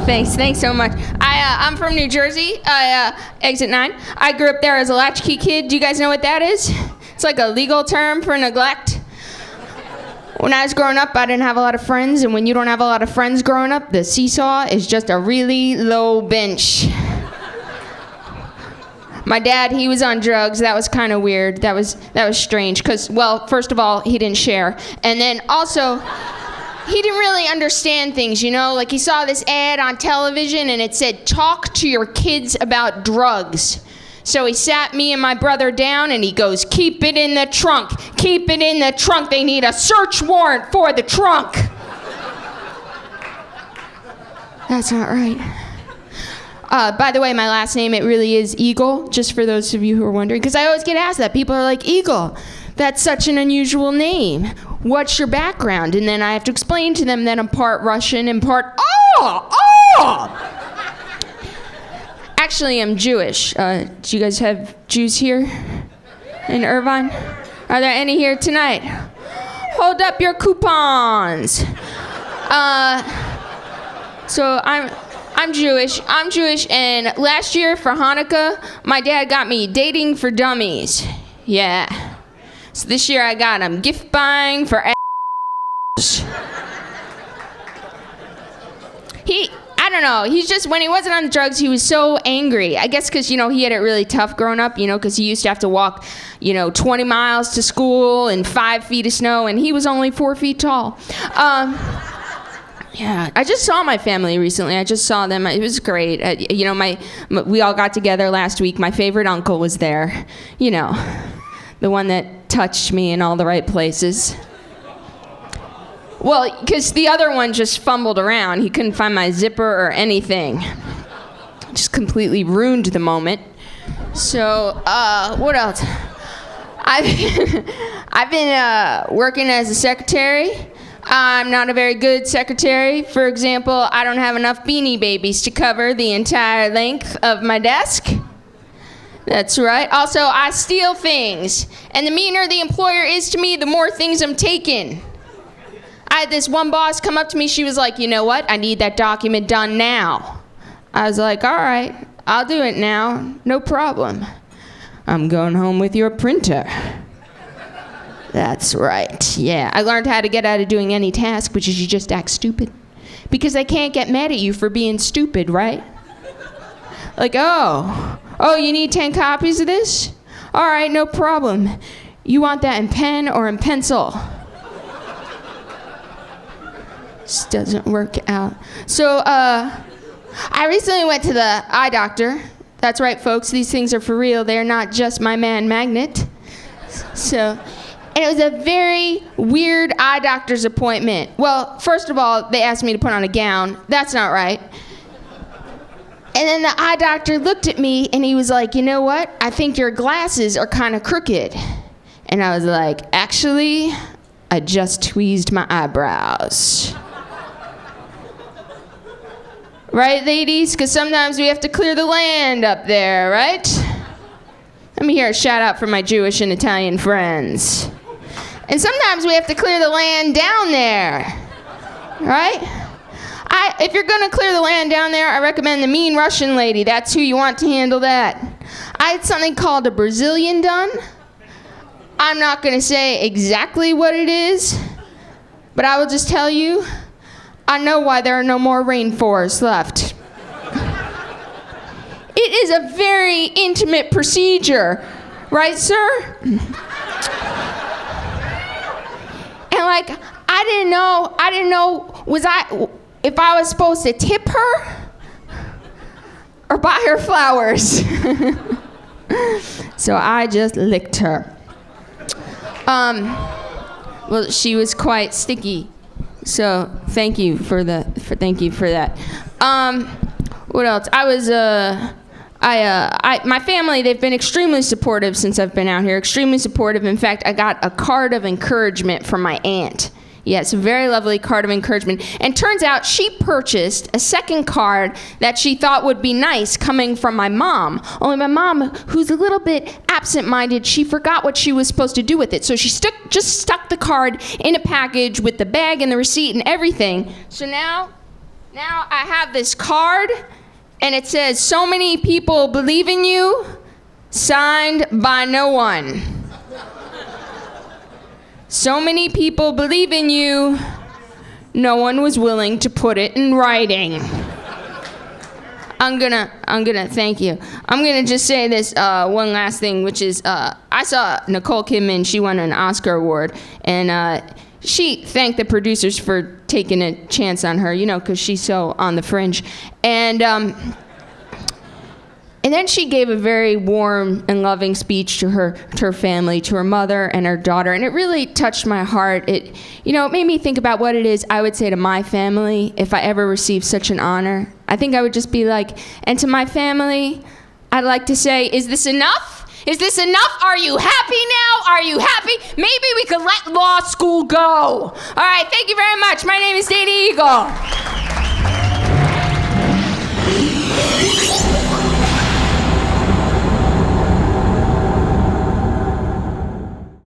Thanks so much. I'm from New Jersey, exit 9. I grew up there as a latchkey kid. Do you guys know what that is? It's like a legal term for neglect. When I was growing up, I didn't have a lot of friends, and when you don't have a lot of friends growing up, the seesaw is just a really low bench. My dad, he was on drugs. That was kind of weird. That was strange, because, well, first of all, he didn't share, and then also, he didn't really understand things, you know? Like, he saw this ad on television, and it said, "Talk to your kids about drugs." So he sat me and my brother down, and he goes, "Keep it in the trunk. Keep it in the trunk. They need a search warrant for the trunk." That's not right. By the way, my last name, it really is Eagle, just for those of you who are wondering, because I always get asked that. People are like, "Eagle, that's such an unusual name. What's your background?" And then I have to explain to them that I'm part Russian and part, Actually, I'm Jewish. Do you guys have Jews here in Irvine? Are there any here tonight? Hold up your coupons. So I'm Jewish. And last year for Hanukkah, my dad got me Dating for Dummies. Yeah. So this year I got him gift buying for ass. I don't know, he's just, when he wasn't on drugs, he was so angry. I guess because, you know, he had it really tough growing up, you know, because he used to have to walk, 20 miles to school in 5 feet of snow, and he was only 4 feet tall. Yeah, I just saw my family recently. I just saw them. It was great. We all got together last week. My favorite uncle was there, the one that touched me in all the right places. Well, because the other one just fumbled around. He couldn't find my zipper or anything. Just completely ruined the moment. So, what else? I've been working as a secretary. I'm not a very good secretary. For example, I don't have enough Beanie Babies to cover the entire length of my desk. That's right. Also, I steal things. And the meaner the employer is to me, the more things I'm taking. I had this one boss come up to me. She was like, "You know what? I need that document done now." I was like, "All right, I'll do it now. No problem." "I'm going home with your printer." That's right. Yeah, I learned how to get out of doing any task, which is you just act stupid. Because they can't get mad at you for being stupid, right? Like, oh, you need 10 copies of this? All right, no problem. You want that in pen or in pencil? Just doesn't work out. So, I recently went to the eye doctor. That's right, folks, these things are for real. They're not just my man magnet. So, and it was a very weird eye doctor's appointment. Well, first of all, they asked me to put on a gown. That's not right. And then the eye doctor looked at me and he was like, "You know what? I think your glasses are kind of crooked." And I was like, "Actually, I just tweezed my eyebrows." Right, ladies? Because sometimes we have to clear the land up there, right? Let me hear a shout out for my Jewish and Italian friends. And sometimes we have to clear the land down there, right? If you're going to clear the land down there, I recommend the mean Russian lady. That's who you want to handle that. I had something called a Brazilian done. I'm not going to say exactly what it is, but I will just tell you, I know why there are no more rainforests left. It is a very intimate procedure, right, sir? And like, I didn't know, if I was supposed to tip her or buy her flowers. So I just licked her. Well, she was quite sticky. So thank you for that. What else? My family, they've been extremely supportive since I've been out here. Extremely supportive. In fact, I got a card of encouragement from my aunt. Yeah, it's a very lovely card of encouragement. And turns out she purchased a second card that she thought would be nice coming from my mom. Only my mom, who's a little bit absent-minded, she forgot what she was supposed to do with it. So she just stuck the card in a package with the bag and the receipt and everything. So now Now I have this card, and it says, "So many people believe in you," signed by no one. So many people believe in you, no one was willing to put it in writing. I'm gonna thank you. I'm gonna just say this one last thing, which is I saw Nicole Kidman. She won an Oscar award, and she thanked the producers for taking a chance on her, because she's so on the fringe. And then she gave a very warm and loving speech to her family, to her mother and her daughter, and it really touched my heart. It made me think about what it is I would say to my family if I ever received such an honor. I think I would just be like, and to my family, I'd like to say, is this enough? Is this enough? Are you happy now? Are you happy? Maybe we could let law school go. All right, thank you very much. My name is Dana Eagle.